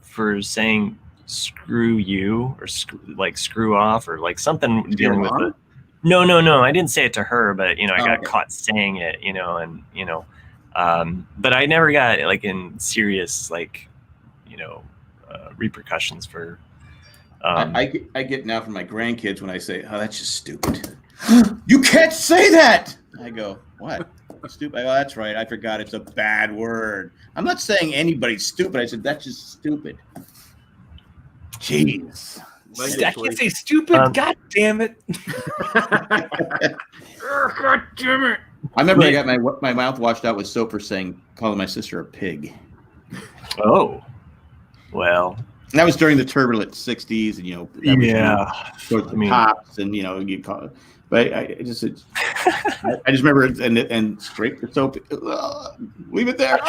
for saying screw you or screw off or like something dealing with it. No. I didn't say it to her, but I got caught saying it, but I never got in serious repercussions for. I get now from my grandkids when I say, "Oh, that's just stupid." You can't say that. I go, what? Stupid. Oh, that's right. I forgot it's a bad word. I'm not saying anybody's stupid. I said that's just stupid. Jeez. I can't say stupid. God damn it. God damn it. I remember I got my mouth washed out with soap for calling my sister a pig. Oh, well. And that was during the turbulent 60s, and pops, and you call it. But I just remember it and scrape the soap. Leave it there.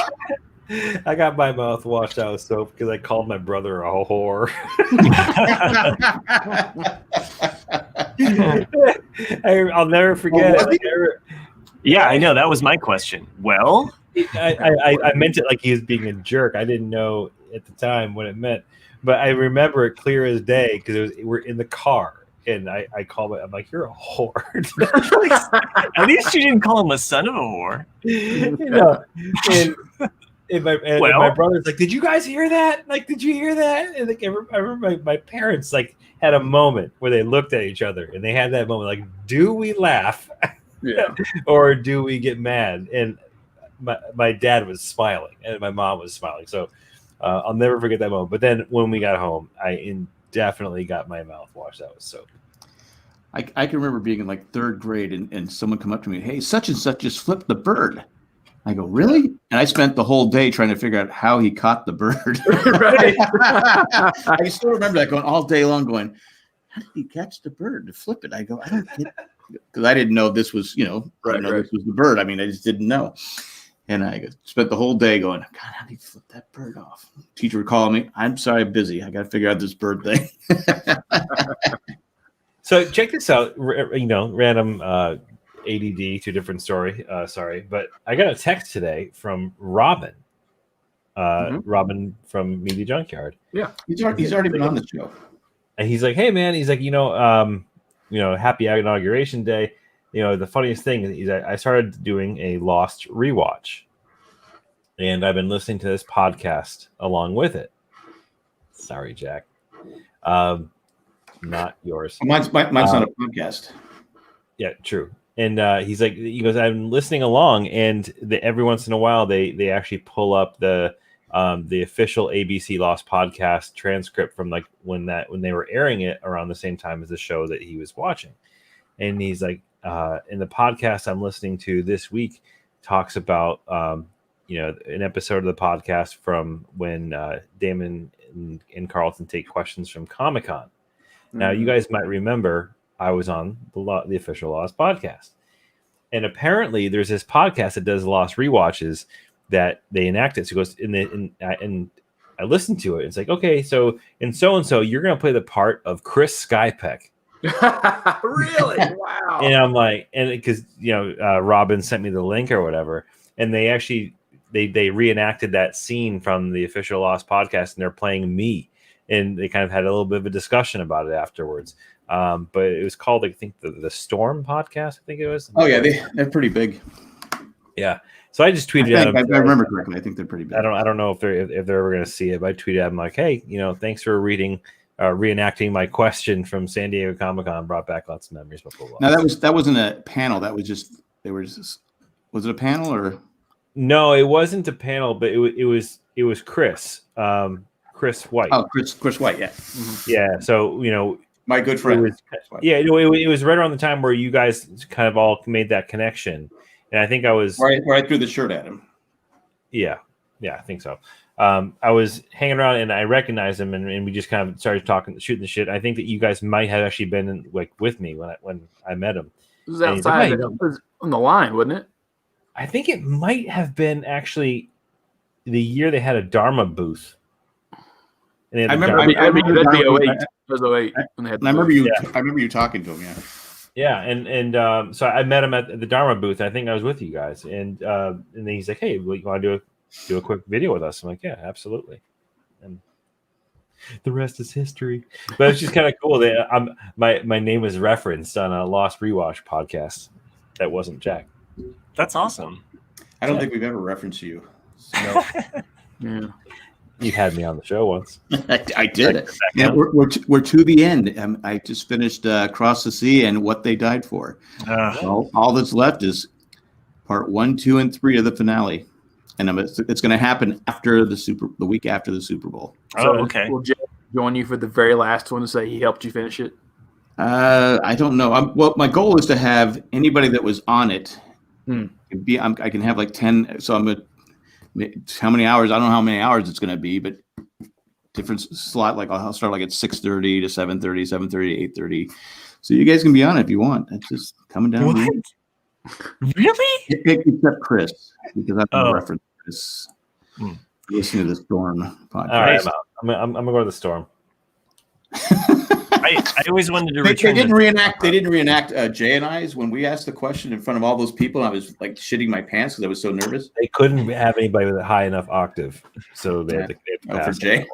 I got my mouth washed out with soap because I called my brother a whore. I'll never forget. Yeah, I know. That was my question. Well, I meant it like he was being a jerk. I didn't know at the time what it meant, but I remember it clear as day because we're in the car. And I call it. I'm like, you're a whore. At least you didn't call him a son of a whore. And my brother's like, did you guys hear that? Like, did you hear that? And like, I remember my parents like had a moment where they looked at each other and they had that moment like, do we laugh, or do we get mad? And my dad was smiling and my mom was smiling. So I'll never forget that moment. But then when we got home, I definitely got my mouth washed out with soap. I can remember being in like third grade and someone come up to me, hey, such and such just flipped the bird. I go, really? And I spent the whole day trying to figure out how he caught the bird. Right. I still remember that going all day long going, how did he catch the bird to flip it? I go, I don't get it. Because I didn't know this was, this was the bird. I mean, I just didn't know. And I spent the whole day going, God, how did he flip that bird off? Teacher would call me. I'm sorry, I'm busy. I got to figure out this bird thing. So check this out. Random ADD, two different story. Sorry, but I got a text today from Robin. Robin from Media Junkyard. Yeah, he's already been on the show. And he's like, hey man, he's like, happy inauguration day. The funniest thing is I started doing a Lost rewatch, and I've been listening to this podcast along with it. Sorry, Jack. Not yours. Mine's not a podcast. Yeah, true. And he goes, I'm listening along, and every once in a while they actually pull up the official ABC Lost podcast transcript from like when they were airing it around the same time as the show that he was watching. And he's like, in the podcast I'm listening to this week talks about an episode of the podcast from when Damon and Carlton take questions from Comic-Con. Mm-hmm. Now you guys might remember I was on the official Lost podcast, and apparently there's this podcast that does Lost rewatches that they enacted. So it goes and I listened to it. It's like, okay, so and so you're going to play the part of Chris Skypeck. Really? Wow. And I'm like, and because Robin sent me the link or whatever, and they actually they reenacted that scene from the official Lost podcast, and they're playing me, and they kind of had a little bit of a discussion about it afterwards. But it was called, I think, the Storm podcast. I think it was. Oh yeah, they're pretty big. Yeah. So I just tweeted at him. I remember correctly. I think they're pretty big. I don't know if they're ever going to see it, but I tweeted at him like, hey, thanks for reenacting my question from San Diego Comic-Con. Brought back lots of memories. Blah, blah, blah. Now that wasn't a panel. That was just was it a panel or? No, it wasn't a panel, but it was Chris. Chris White. Oh, Chris White. Yeah. Mm-hmm. Yeah. So my good friend. It was right around the time where you guys kind of all made that connection, and I think I was where I threw the shirt at him. Yeah, I think so. I was hanging around and I recognized him, and we just kind of started shooting the shit. I think that you guys might have actually been with me when I met him. It was outside. It was on the line, wasn't it? I think it might have been actually the year they had a Dharma booth. I remember. That'd be 08. It was 08 when they had. I remember you. Yeah. I remember you talking to him. Yeah. Yeah, and so I met him at the Dharma booth. I think I was with you guys, and then he's like, "Hey, you want to do a quick video with us?" I'm like, "Yeah, absolutely." And the rest is history. But it's just kind of cool that my name was referenced on a Lost Rewatch podcast. That wasn't Jack. That's awesome. I don't think we've ever referenced you. No. Yeah. You had me on the show once. I did. Yeah, we're to the end. I just finished Across the Sea and What They Died For. All that's left is part 1, 2, and 3 of the finale, and it's going to happen after the week after the Super Bowl. Oh, okay. Will join you for the very last one to say he helped you finish it? I don't know. Well, my goal is to have anybody that was on it I can have like 10. So how many hours? I don't know how many hours it's going to be, but different slot. Like I'll start like at 6:30 to 7:30, 7:30 to 8:30. So you guys can be on it if you want. It's just coming down. What? Really? Except Chris, because I'm going to reference Chris. Listen to the Storm podcast. All right, I'm gonna go to the Storm. I always wanted to return. They didn't reenact Jay and I's when we asked the question in front of all those people. And I was like shitting my pants because I was so nervous. They couldn't have anybody with a high enough octave, so they had to for Jay.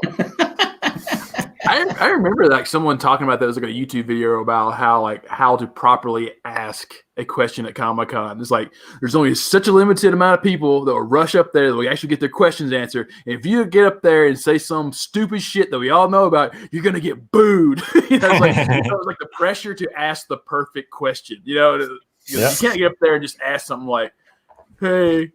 I remember like someone talking about that. It was like a YouTube video about how to properly ask a question at Comic-Con. It's like there's only such a limited amount of people that will rush up there that will actually get their questions answered. And if you get up there and say some stupid shit that we all know about, you're gonna get booed. It's like the pressure to ask the perfect question. You can't get up there and just ask something like, "Hey,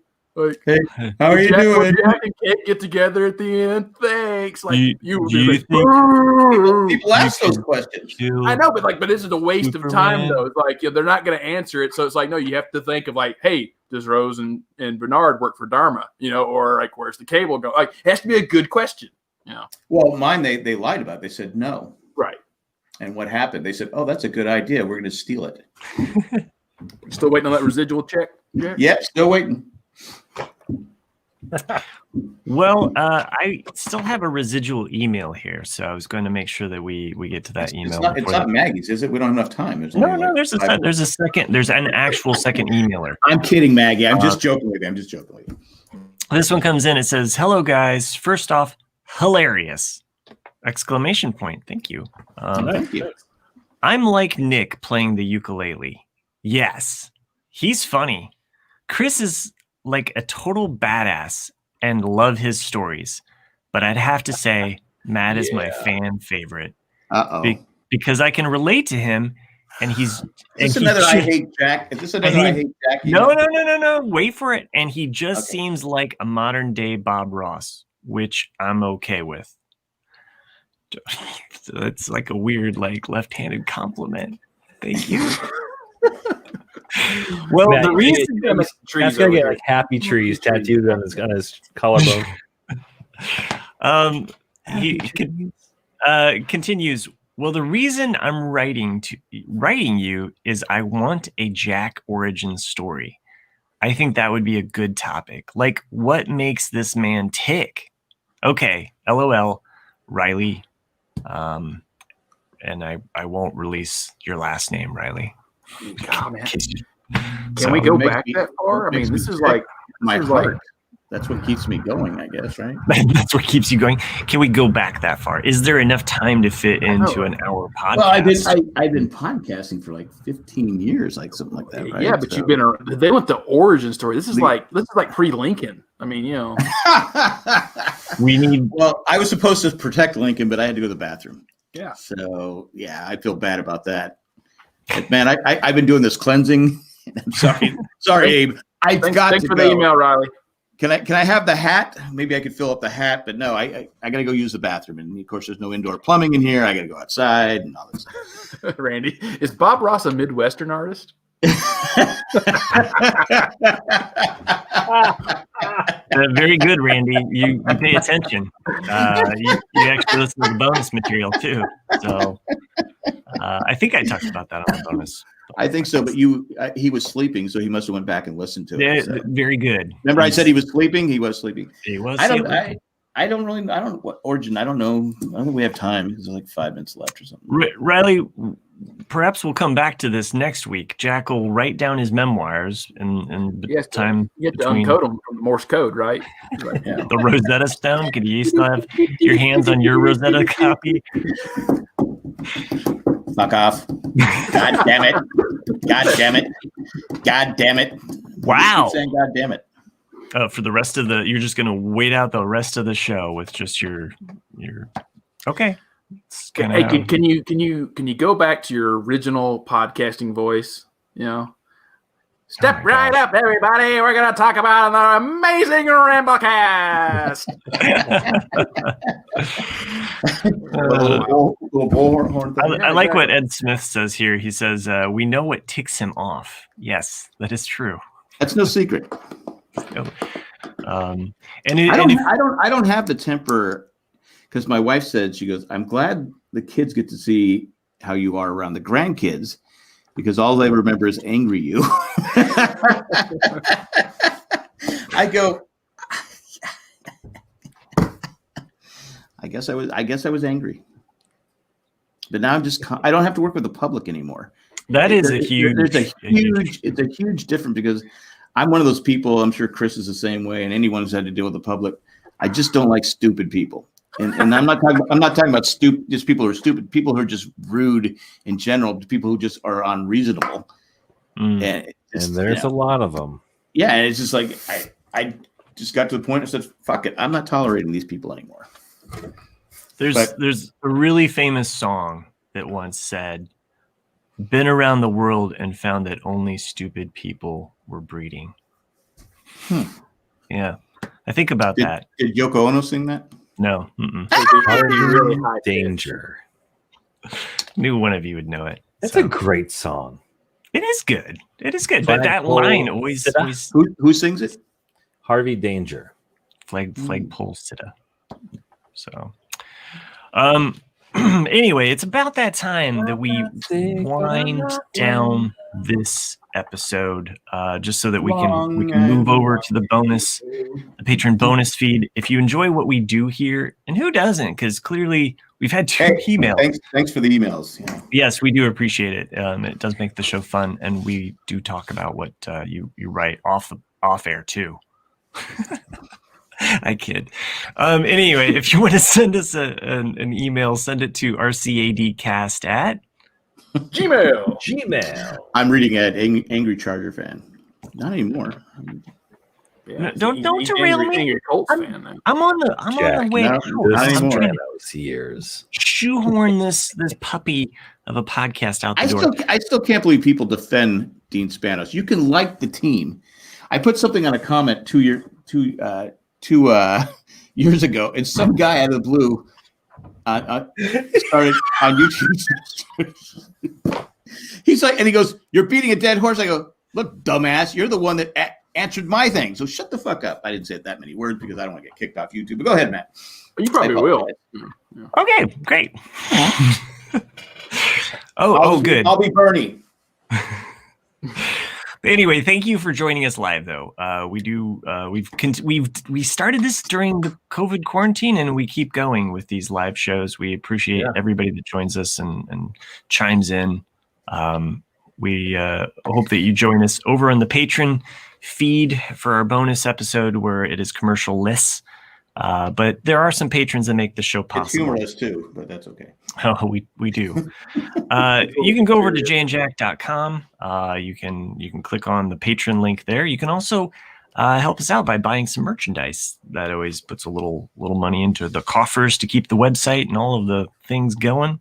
hey, how are you doing? Jack and Kate get together at the end. Thanks." Like people ask those questions. I know, but this is a waste of time though. It's like they're not going to answer it, so it's like no, you have to think of like, hey, does Rose and Bernard work for Dharma? Or like where's the cable go? Like it has to be a good question. Well, mine they lied about it. They said no. Right. And what happened? They said, oh, that's a good idea. We're going to steal it. Still waiting on that residual check? Yep, still waiting. Well, I still have a residual email here, so I was going to make sure that we get to that email. It's not Maggie's, is it? We don't have enough time. There's an actual second emailer. I'm kidding, Maggie. I'm just joking with you. This one comes in. It says, "Hello, guys. First off, hilarious! Exclamation point. Thank you. Thank you. I'm like Nick playing the ukulele. Yes, he's funny. Chris is like a total badass and love his stories, but I'd have to say Matt is my fan favorite. Because I can relate to him, and he's. Is this another I hate Jack? Is this another I hate Jack? No. Wait for it. And he just seems like a modern day Bob Ross, which I'm okay with. So it's like a weird, like left-handed compliment. Thank you. Well, Matt, the reason that's gonna get like happy trees tattooed on his collarbone. He continues. Well, the reason I'm writing you is I want a Jack origin story. I think that would be a good topic. Like, what makes this man tick? Okay, LOL, Riley. And I won't release your last name, Riley. God, man. Can we go back that far? I mean, this is like my heart. That's what keeps me going, I guess, right? That's what keeps you going. Can we go back that far? Is there enough time to fit into an hour podcast? Well, I've been podcasting for like 15 years, like something like that, right? Yeah, but you've been. They want the origin story. This is like pre-Lincoln. I mean, we need. Well, I was supposed to protect Lincoln, but I had to go to the bathroom. Yeah. So yeah, I feel bad about that. But, man, I've been doing this cleansing. I'm sorry, Abe. Thanks for the email, Riley. Can I have the hat? Maybe I could fill up the hat, but no, I got to go use the bathroom. And of course, there's no indoor plumbing in here. I got to go outside and all this stuff. Randy, is Bob Ross a Midwestern artist? Very good, Randy. You pay attention. You actually listen to the bonus material too. So I think I talked about that on the bonus. I think so, but he was sleeping, so he must have went back and listened to it. So. Very good. Remember, I said he was sleeping. He was sleeping. He was. I don't know what origin. I don't know. I don't think we have time because there's like 5 minutes left or something. Riley, perhaps we'll come back to this next week. Jack will write down his memoirs and time. You have to uncode them from Morse code, right? Yeah. The Rosetta Stone. Could you still have your hands on your Rosetta copy? Fuck off. God damn it. God damn it. God damn it. Wow. Keep saying God damn it. For the rest of you're just going to wait out the rest of the show with just your okay. Hey, can you go back to your original podcasting voice? Step right up, everybody. We're going to talk about the amazing Ramblecast. Little bullhorn thing. I like what Ed Smith says here. He says, we know what ticks him off. Yes, that is true. That's no secret. And I don't have the temper, because my wife said, she goes, I'm glad the kids get to see how you are around the grandkids, because all they remember is angry you. I go, I guess I was angry, but now I don't have to work with the public anymore. That is it's a huge difference, because I'm one of those people, I'm sure Chris is the same way, and anyone who's had to deal with the public, I just don't like stupid people. And I'm not talking about just people who are stupid, people who are just rude in general, people who just are unreasonable. And there's a lot of them. Yeah, and it's just like I just got to the point I said, fuck it, I'm not tolerating these people anymore. There's a really famous song that once said, "Been around the world and found that only stupid people were breeding." Yeah, I think about that. Did Yoko Ono sing that? No. Really high danger. Knew one of you would know it. It's a great song. It is good. But that line always who sings it? Harvey Danger. Flag Polstida. So, anyway, it's about that time that we wind down this episode, just so that we can move over to the patron bonus feed. If you enjoy what we do here, and who doesn't? Because clearly we've had 2 emails. Thanks for the emails. Yeah. Yes, we do appreciate it. It does make the show fun, and we do talk about what you write off air too. I kid. Anyway, if you want to send us an email, send it to rcadcast at Gmail. I'm reading at Angry Charger fan. Not anymore. Yeah, don't derail me. I'm on the way out. I'm trying those years. Shoehorn this puppy of a podcast out the door. I still can't believe people defend Dean Spanos. You can like the team. I put something on a comment 2 years ago, and some guy out of the blue started on YouTube. He's like, and he goes, "You're beating a dead horse." I go, "Look, dumbass, you're the one that answered my thing. So shut the fuck up." I didn't say it that many words because I don't want to get kicked off YouTube. But go ahead, Matt. You probably will. Okay, great. Good. I'll be Bernie. Anyway, thank you for joining us live, though. We started this during the COVID quarantine, and we keep going with these live shows. We appreciate everybody that joins us and chimes in. We hope that you join us over on the Patreon feed for our bonus episode, where it is commercial-less. But there are some patrons that make the show possible. It's humorless too, but that's okay. Oh, we do. You can go over to jandjack.com. You can click on the Patreon link there. You can also help us out by buying some merchandise. That always puts a little money into the coffers to keep the website and all of the things going.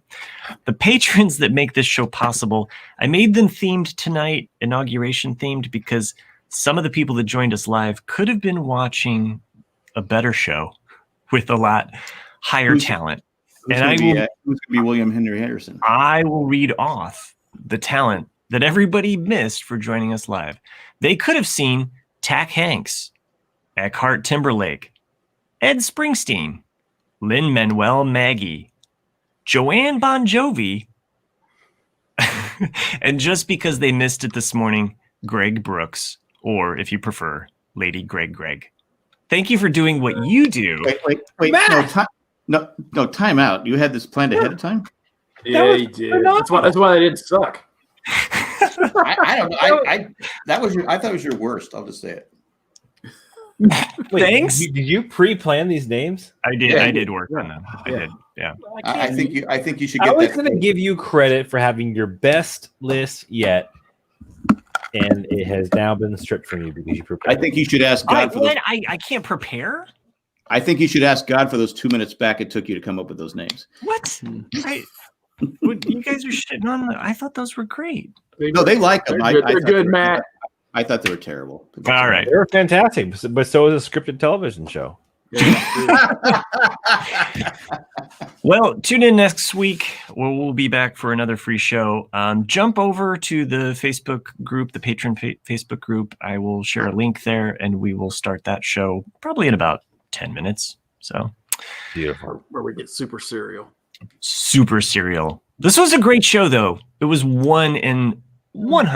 The patrons that make this show possible, I made them themed tonight, inauguration themed, because some of the people that joined us live could have been watching a better show with a lot higher talent. Who's going to be William Henry Henderson? I will read off the talent that everybody missed for joining us live. They could have seen Tack Hanks, Eckhart Timberlake, Ed Springsteen, Lin-Manuel Maggie, Joanne Bon Jovi, and just because they missed it this morning, Greg Brooks, or if you prefer, Lady Greg. Thank you for doing what you do. Wait. No, time out. You had this planned ahead of time? Yeah, you did. That's why they didn't suck. I don't know. I thought it was your worst. I'll just say it. Wait, thanks. Did you pre-plan these names? I did. Yeah, I did work on them. I did. Yeah. I think you should get. I was going to give you credit for having your best list yet, and it has now been stripped from you because you prepared. I think you should ask God for those. I can't prepare. I think you should ask God for those 2 minutes back it took you to come up with those names. What? You guys are shitting on. I thought those were great. No, they like them. They're good, Matt. I thought they were terrible. All right. They were fantastic, but so was a scripted television show. Well, tune in next week. We'll be back for another free show. Jump over to the Facebook group, the patron Facebook group. I will share a link there, and we will start that show probably in about 10 minutes. So Beautiful. Where we get super serial. Super serial. This was a great show, though. It was 1 in 100.